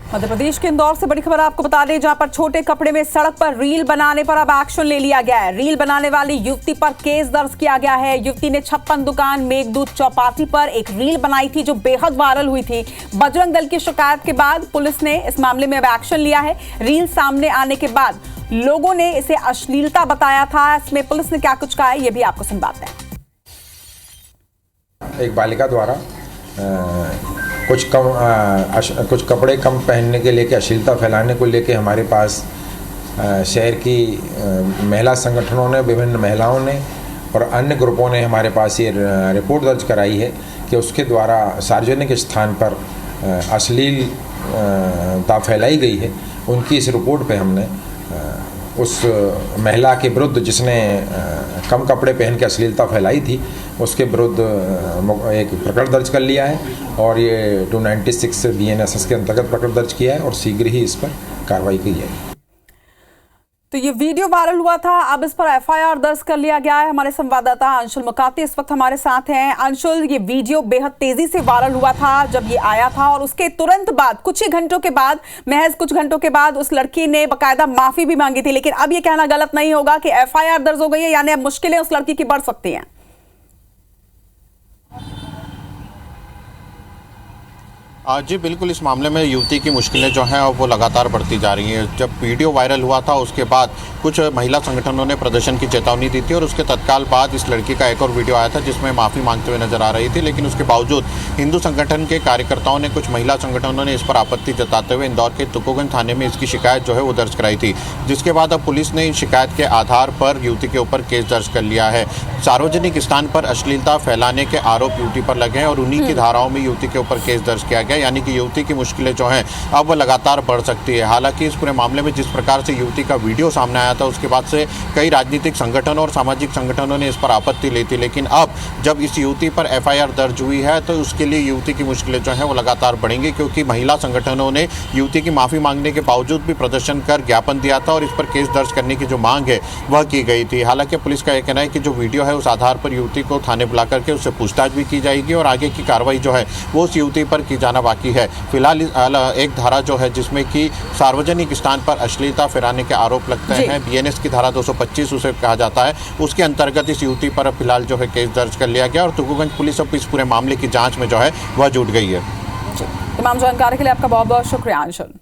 मध्य प्रदेश के इंदौर से बड़ी खबर आपको बता दें, जहां पर छोटे कपड़े में सड़क पर रील बनाने पर अब एक्शन ले लिया गया है। रील बनाने वाली युवती पर केस दर्ज किया गया है। युवती ने 56 दुकान मेघदूत चौपाटी पर एक रील बनाई थी जो बेहद वायरल हुई थी। बजरंग दल की शिकायत के बाद पुलिस ने इस मामले में अब एक्शन लिया है। रील सामने आने के बाद लोगों ने इसे अश्लीलता बताया था। इसमें पुलिस ने क्या कुछ कहा है ये भी आपको सुनवाते हैं। एक बालिका द्वारा कुछ कपड़े कम पहनने के लेके अश्लीलता फैलाने को लेके हमारे पास शहर की महिला संगठनों ने, विभिन्न महिलाओं ने और अन्य ग्रुपों ने हमारे पास ये रिपोर्ट दर्ज कराई है कि उसके द्वारा सार्वजनिक स्थान पर अश्लीलता फैलाई गई है। उनकी इस रिपोर्ट पे हमने उस महिला के विरुद्ध जिसने कम कपड़े पहन के अश्लीलता फैलाई थी उसके विरुद्ध एक प्रकरण दर्ज कर लिया है और ये 296 BNSS के अंतर्गत प्रकरण दर्ज किया है और शीघ्र ही इस पर कार्रवाई की जाएगी। तो ये वीडियो वायरल हुआ था, अब इस पर FIR दर्ज कर लिया गया है। हमारे संवाददाता अंशुल मुकाती इस वक्त हमारे साथ हैं। अंशुल, ये वीडियो बेहद तेजी से वायरल हुआ था जब ये आया था और उसके तुरंत बाद कुछ ही घंटों के बाद, महज कुछ घंटों के बाद उस लड़की ने बाकायदा माफी भी मांगी थी। लेकिन अब ये कहना गलत नहीं होगा कि FIR दर्ज हो गई है, यानी अब मुश्किलें उस लड़की की बढ़ सकती हैं। जी बिल्कुल, इस मामले में युवती की मुश्किलें जो हैं वो लगातार बढ़ती जा रही हैं। जब वीडियो वायरल हुआ था उसके बाद कुछ महिला संगठनों ने प्रदर्शन की चेतावनी दी थी और उसके तत्काल बाद इस लड़की का एक और वीडियो आया था जिसमें माफ़ी मांगते हुए नजर आ रही थी। लेकिन उसके बावजूद हिंदू संगठन के कार्यकर्ताओं ने, कुछ महिला संगठनों ने इस पर आपत्ति जताते हुए इंदौर के तुकोगंज थाने में इसकी शिकायत जो है वो दर्ज कराई थी, जिसके बाद अब पुलिस ने शिकायत के आधार पर युवती के ऊपर केस दर्ज कर लिया है। सार्वजनिक स्थान पर अश्लीलता फैलाने के आरोप युवती पर लगे हैं और उन्हीं की धाराओं में युवती के ऊपर केस दर्ज किया गया, यानी कि युवती की मुश्किलें जो हैं अब वो लगातार बढ़ सकती है। हालांकि इस पूरे मामले में जिस प्रकार से युवती का वीडियो सामने आया था उसके बाद से कई राजनीतिक संगठनों और सामाजिक संगठनों ने इस पर आपत्ति ली थी। लेकिन अब जब इस युवती पर FIR दर्ज हुई है तो उसके लिए युवती की मुश्किलें जो हैं वो लगातार बढ़ेंगी, क्योंकि महिला संगठनों ने युवती की माफ़ी मांगने के बावजूद भी प्रदर्शन कर ज्ञापन दिया था और इस पर केस दर्ज करने की जो मांग है वह की गई थी। हालांकि पुलिस का यह कहना है कि जो वीडियो है उस आधार पर युवती को थाने बुला करके उससे पूछताछ भी की जाएगी और आगे की कार्रवाई जो है वो उस युवती पर की जाना बाकी है। फिलहाल एक धारा जो है जिसमें कि सार्वजनिक स्थान पर अश्लीलता फैलाने के आरोप लगते हैं, BNS की धारा 225 उसे कहा जाता है, उसके अंतर्गत इस युवती पर फिलहाल जो है केस दर्ज कर लिया गया और तुकोगंज पुलिस अब इस पूरे मामले की जांच में जो है वह जुट गई है। तमाम जानकारी के लिए आपका बहुत बहुत शुक्रिया अंशुल।